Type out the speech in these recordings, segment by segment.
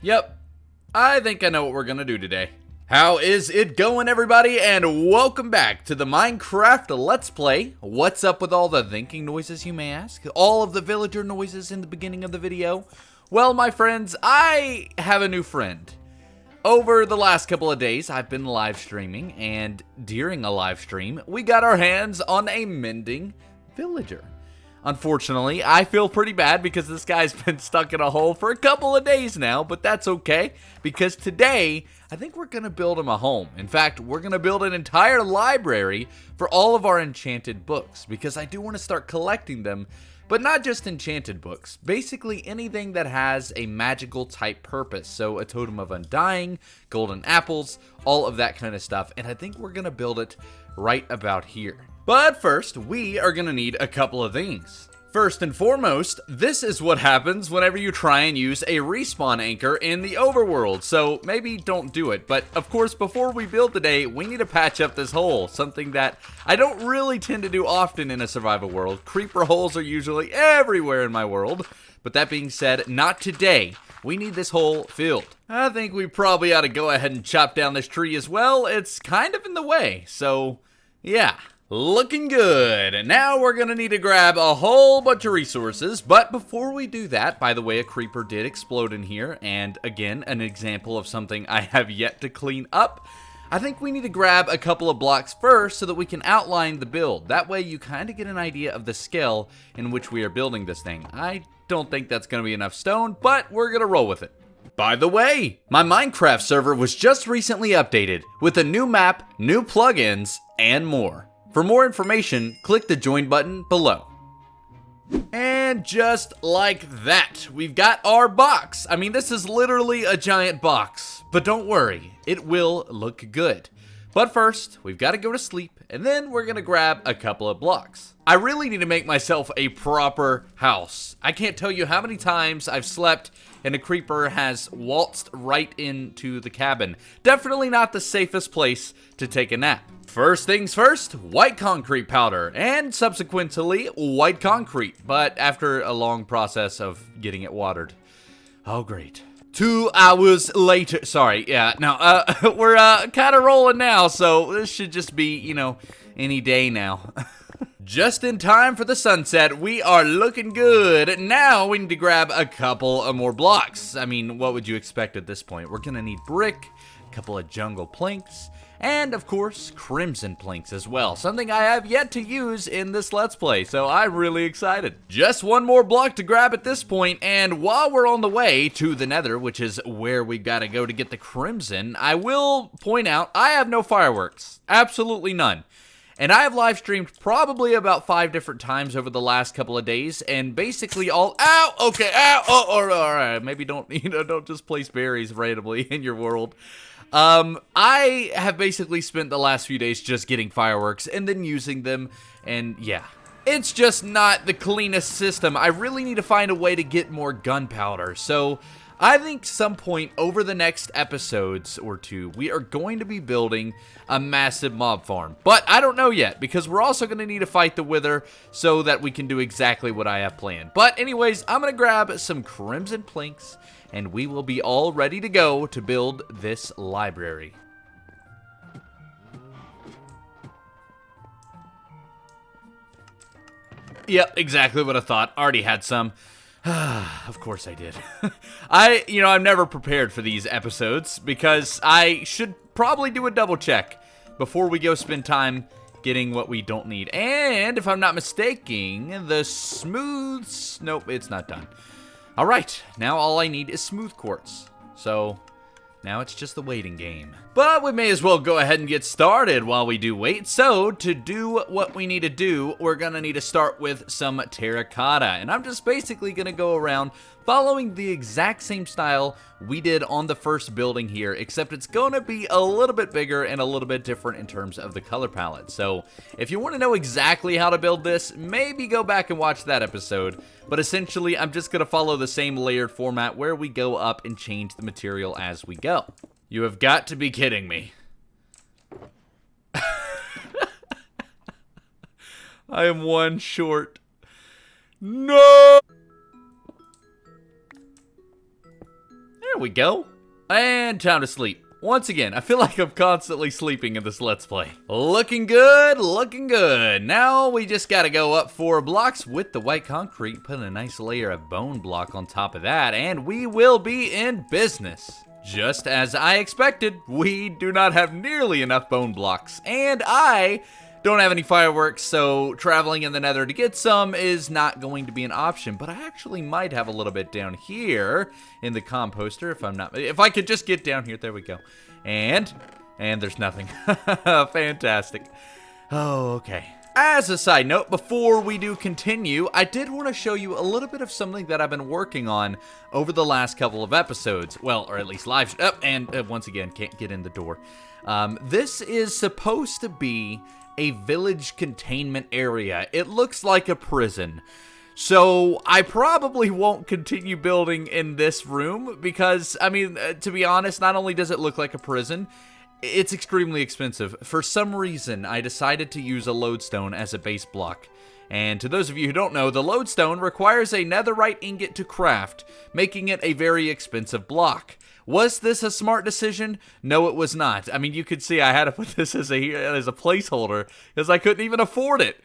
Yep, I think I know what we're gonna do today. How is it going, everybody, and welcome back to the Minecraft Let's Play. What's up with all the thinking noises, you may ask? All of the villager noises in the beginning of the video? Well, my friends, I have a new friend. Over the last couple of days, I've been live streaming, and during a live stream, we got our hands on a mending villager. Unfortunately, I feel pretty bad because this guy's been stuck in a hole for a couple of days now, but that's okay, because today, I think we're going to build him a home. In fact, we're going to build an entire library for all of our enchanted books, because I do want to start collecting them, but not just enchanted books. Basically, anything that has a magical type purpose. So, a totem of undying, golden apples, all of that kind of stuff, and I think we're going to build it right about here. But first, we are going to need a couple of things. First and foremost, this is what happens whenever you try and use a respawn anchor in the overworld, so maybe don't do it. But of course, before we build today, we need to patch up this hole, something that I don't really tend to do often in a survival world. Creeper holes are usually everywhere in my world, but that being said, not today. We need this hole filled. I think we probably ought to go ahead and chop down this tree as well. It's kind of in the way, so yeah. Looking good. Now we're gonna need to grab a whole bunch of resources, but before we do that, by the way, a creeper did explode in here, and again, an example of something I have yet to clean up. I think we need to grab a couple of blocks first so that we can outline the build. That way you kind of get an idea of the scale in which we are building this thing. I don't think that's gonna be enough stone, but we're gonna roll with it. By the way, my Minecraft server was just recently updated with a new map, new plugins, and more. For more information, click the join button below. And just like that, we've got our box. I mean, this is literally a giant box, but don't worry, it will look good. But first, we've got to go to sleep, and then we're gonna grab a couple of blocks. I really need to make myself a proper house. I can't tell you how many times I've slept and a creeper has waltzed right into the cabin. Definitely not the safest place to take a nap. First things first, white concrete powder, and subsequently white concrete, but after a long process of getting it watered. Oh, great. 2 hours later, sorry, yeah, no, we're kind of rolling now, so this should just be, you know, any day now. Just in time for the sunset, we are looking good. Now we need to grab a couple of more blocks. I mean, what would you expect at this point? We're gonna need brick, a couple of jungle planks, and of course, crimson planks as well. Something I have yet to use in this Let's Play, so I'm really excited. Just one more block to grab at this point, and while we're on the way to the nether, which is where we gotta go to get the crimson, I will point out, I have no fireworks. Absolutely none. And I have live streamed probably about 5 different times over the last couple of days, and basically all, ow, okay, ow, oh, all right, maybe don't, don't just place berries randomly in your world. I have basically spent the last few days just getting fireworks and then using them, and yeah. It's just not the cleanest system. I really need to find a way to get more gunpowder, so I think some point over the next episodes or 2, we are going to be building a massive mob farm. But I don't know yet, because we're also going to need to fight the Wither so that we can do exactly what I have planned. But anyways, I'm going to grab some crimson planks, and we will be all ready to go to build this library. Yep, exactly what I thought. Already had some. Of course I did. I'm never prepared for these episodes because I should probably do a double check before we go spend time getting what we don't need. And if I'm not mistaken, the nope, it's not done. All right, now all I need is smooth quartz. So now it's just the waiting game. But we may as well go ahead and get started while we do wait. So to do what we need to do, we're gonna need to start with some terracotta. And I'm just basically gonna go around following the exact same style we did on the first building here, except it's gonna be a little bit bigger and a little bit different in terms of the color palette. So if you wanna know exactly how to build this, maybe go back and watch that episode. But essentially, I'm just gonna follow the same layered format where we go up and change the material as we go. You have got to be kidding me. I am one short. No! There we go. And time to sleep. Once again, I feel like I'm constantly sleeping in this Let's Play. Looking good, looking good. Now we just gotta go up 4 blocks with the white concrete, put a nice layer of bone block on top of that, and we will be in business. Just as I expected, we do not have nearly enough bone blocks, and I don't have any fireworks, so traveling in the nether to get some is not going to be an option, but I actually might have a little bit down here in the composter if I could just get down here. There we go. And there's nothing. Fantastic. Oh, okay. As a side note, before we do continue, I did want to show you a little bit of something that I've been working on over the last couple of episodes. Well, or at least live. Once again, can't get in the door. This is supposed to be a village containment area. It looks like a prison. So I probably won't continue building in this room because, I mean, to be honest, not only does it look like a prison, it's extremely expensive. For some reason, I decided to use a lodestone as a base block. And to those of you who don't know, the lodestone requires a netherite ingot to craft, making it a very expensive block. Was this a smart decision? No, it was not. I mean, you could see I had to put this as a placeholder because I couldn't even afford it.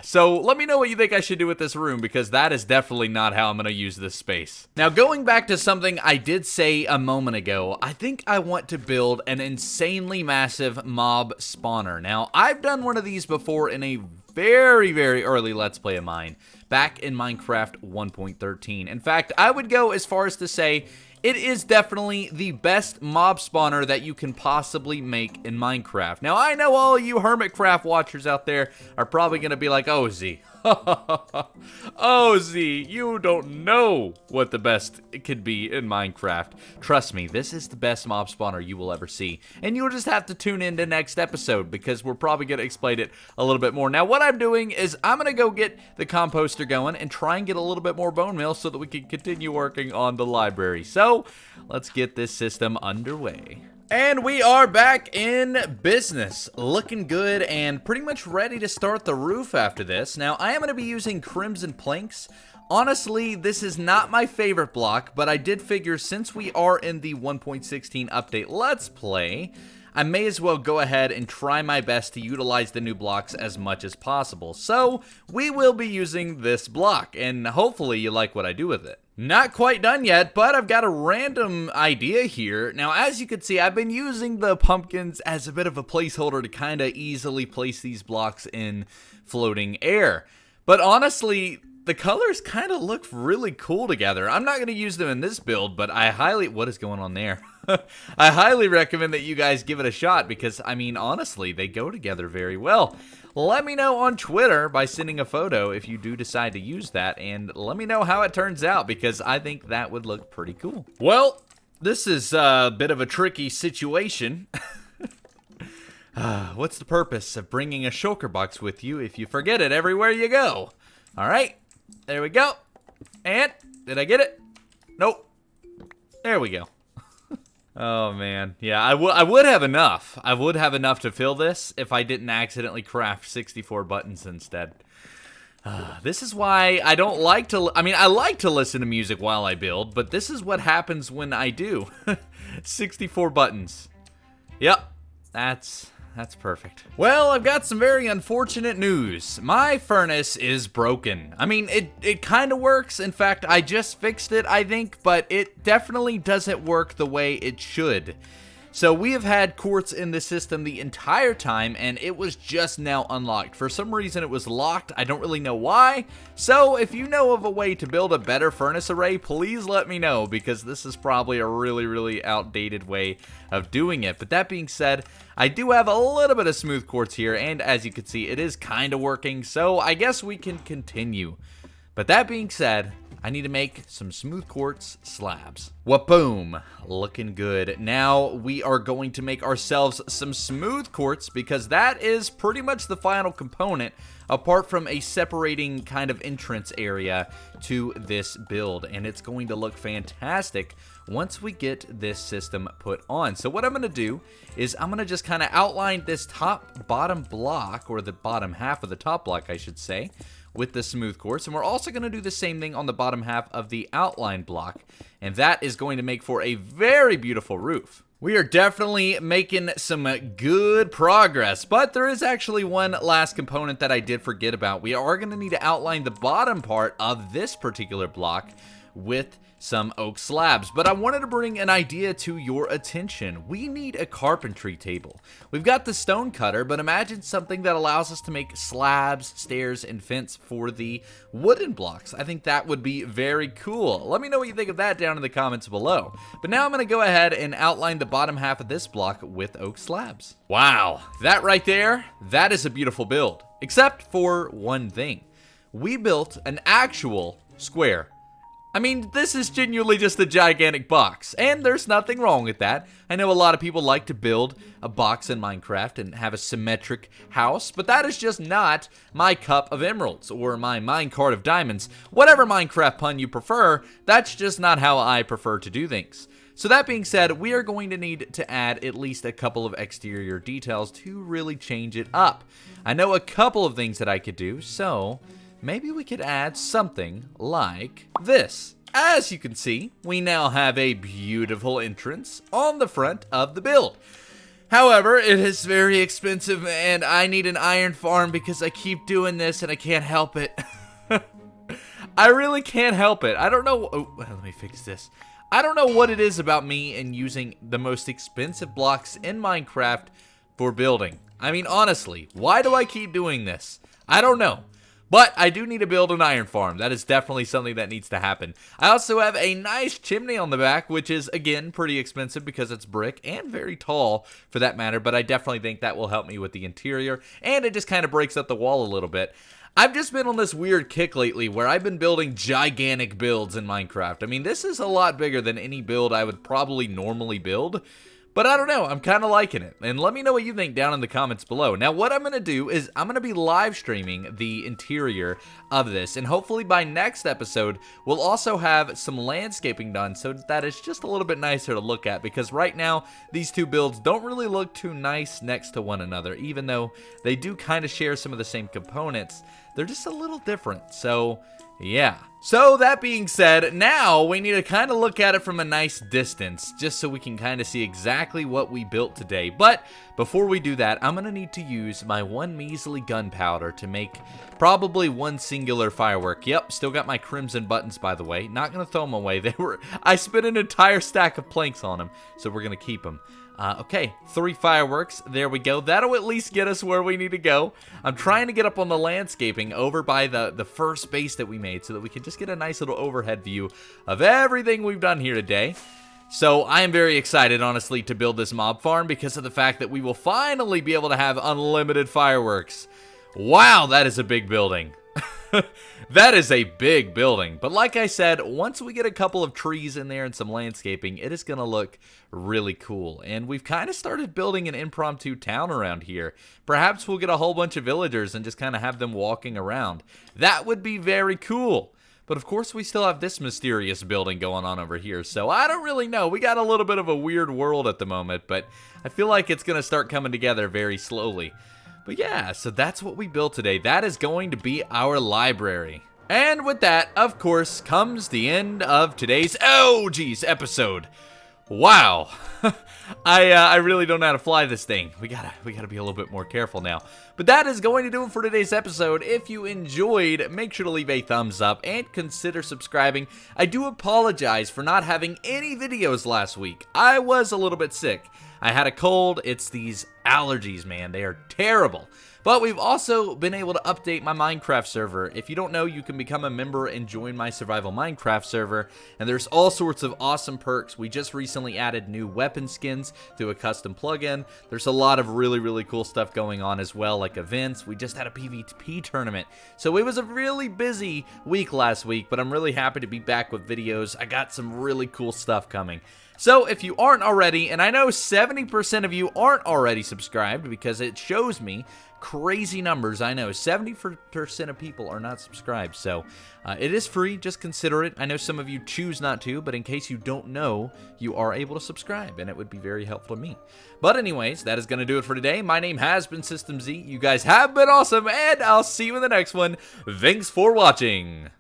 So let me know what you think I should do with this room, because that is definitely not how I'm going to use this space. Now, going back to something I did say a moment ago, I think I want to build an insanely massive mob spawner. Now, I've done one of these before in a very, very early Let's Play of mine, back in Minecraft 1.13. In fact, I would go as far as to say it is definitely the best mob spawner that you can possibly make in Minecraft. Now, I know all you Hermitcraft watchers out there are probably going to be like, oh, Z. Oh, Z, you don't know what the best it could be in Minecraft. Trust me, this is the best mob spawner you will ever see. And you'll just have to tune in to next episode, because we're probably going to explain it a little bit more. Now, what I'm doing is I'm going to go get the composter going and try and get a little bit more bone meal so that we can continue working on the library. So, let's get this system underway. And we are back in business, looking good and pretty much ready to start the roof after this. Now, I am going to be using crimson planks. Honestly, this is not my favorite block, but I did figure since we are in the 1.16 update Let's Play, I may as well go ahead and try my best to utilize the new blocks as much as possible. So, we will be using this block, and hopefully you like what I do with it. Not quite done yet, but I've got a random idea here. Now, as you can see, I've been using the pumpkins as a bit of a placeholder to kind of easily place these blocks in floating air. But honestly, the colors kind of look really cool together. I'm not going to use them in this build, but what is going on there? I highly recommend that you guys give it a shot because, I mean, honestly, they go together very well. Let me know on Twitter by sending a photo if you do decide to use that, and let me know how it turns out because I think that would look pretty cool. Well, this is a bit of a tricky situation. What's the purpose of bringing a shulker box with you if you forget it everywhere you go? All right, there we go. And did I get it? Nope. There we go. Oh, man. Yeah, I would have enough. I would have enough to fill this if I didn't accidentally craft 64 buttons instead. This is why I don't like to... I mean, I like to listen to music while I build, but this is what happens when I do. 64 buttons. Yep, that's perfect. Well, I've got some very unfortunate news. My furnace is broken. I mean, it kind of works. In fact, I just fixed it, I think, but it definitely doesn't work the way it should. So we have had quartz in the system the entire time, and it was just now unlocked. For some reason, it was locked. I don't really know why. So if you know of a way to build a better furnace array, please let me know, because this is probably a really, really outdated way of doing it. But that being said, I do have a little bit of smooth quartz here, and as you can see, it is kind of working, so I guess we can continue. But that being said, I need to make some smooth quartz slabs. Waboom, looking good. Now we are going to make ourselves some smooth quartz because that is pretty much the final component apart from a separating kind of entrance area to this build, and it's going to look fantastic once we get this system put on. So what I'm going to do is I'm going to just kind of outline this bottom block, or the bottom half of the top block I should say, with the smooth quartz, and we're also going to do the same thing on the bottom half of the outline block, and that is going to make for a very beautiful roof. We are definitely making some good progress, but there is actually one last component that I did forget about. We are going to need to outline the bottom part of this particular block with some oak slabs, but I wanted to bring an idea to your attention. We need a carpentry table. We've got the stone cutter, but imagine something that allows us to make slabs, stairs, and fence for the wooden blocks. I think that would be very cool. Let me know what you think of that down in the comments below. But now I'm going to go ahead and outline the bottom half of this block with oak slabs. Wow, that right there, that is a beautiful build. Except for one thing. We built an actual square. I mean, this is genuinely just a gigantic box, and there's nothing wrong with that. I know a lot of people like to build a box in Minecraft and have a symmetric house, but that is just not my cup of emeralds or my minecart of diamonds. Whatever Minecraft pun you prefer, that's just not how I prefer to do things. So that being said, we are going to need to add at least a couple of exterior details to really change it up. I know a couple of things that I could do, so maybe we could add something like this. As you can see, we now have a beautiful entrance on the front of the build. However, it is very expensive and I need an iron farm because I keep doing this and I can't help it. I really can't help it. I don't know. Oh, let me fix this. I don't know what it is about me and using the most expensive blocks in Minecraft for building. I mean, honestly, why do I keep doing this? I don't know. But I do need to build an iron farm. That is definitely something that needs to happen. I also have a nice chimney on the back, which is, again, pretty expensive because it's brick and very tall for that matter. But I definitely think that will help me with the interior. And it just kind of breaks up the wall a little bit. I've just been on this weird kick lately where I've been building gigantic builds in Minecraft. I mean, this is a lot bigger than any build I would probably normally build. But I don't know, I'm kind of liking it. And let me know what you think down in the comments below. Now, what I'm going to do is I'm going to be live streaming the interior of this. And hopefully by next episode, we'll also have some landscaping done so that it's just a little bit nicer to look at. Because right now, these two builds don't really look too nice next to one another. Even though they do kind of share some of the same components, they're just a little different. So yeah. So that being said, now we need to kind of look at it from a nice distance, just so we can kind of see exactly what we built today. But before we do that, I'm going to need to use my one measly gunpowder to make probably one singular firework. Yep, still got my crimson buttons, by the way. Not going to throw them away. I spent an entire stack of planks on them, so we're going to keep them. Okay, 3 fireworks. There we go. That'll at least get us where we need to go. I'm trying to get up on the landscaping over by the first base that we made so that we can just get a nice little overhead view of everything we've done here today. So I am very excited, honestly, to build this mob farm because of the fact that we will finally be able to have unlimited fireworks. Wow, that is a big building. That is a big building. But like I said, once we get a couple of trees in there and some landscaping, it is going to look really cool. And we've kind of started building an impromptu town around here. Perhaps we'll get a whole bunch of villagers and just kind of have them walking around. That would be very cool. But of course, we still have this mysterious building going on over here. So I don't really know. We got a little bit of a weird world at the moment, but I feel like it's going to start coming together very slowly. But yeah, so that's what we built today. That is going to be our library. And with that, of course, comes the end of today's episode. Wow. I really don't know how to fly this thing. We gotta be a little bit more careful now. But that is going to do it for today's episode. If you enjoyed, make sure to leave a thumbs up and consider subscribing. I do apologize for not having any videos last week. I was a little bit sick. I had a cold. It's these allergies, man. They are terrible. But we've also been able to update my Minecraft server. If you don't know, you can become a member and join my survival Minecraft server. And there's all sorts of awesome perks. We just recently added new weapon skins through a custom plugin. There's a lot of really, really cool stuff going on as well, like events. We just had a PvP tournament. So it was a really busy week last week, but I'm really happy to be back with videos. I got some really cool stuff coming. So if you aren't already, and I know 70 70% of you aren't already subscribed because it shows me crazy numbers. I know 70% of people are not subscribed, so it is free. Just consider it. I know some of you choose not to, but in case you don't know, you are able to subscribe, and it would be very helpful to me. But anyways, that is going to do it for today. My name has been System Z. You guys have been awesome, and I'll see you in the next one. Thanks for watching.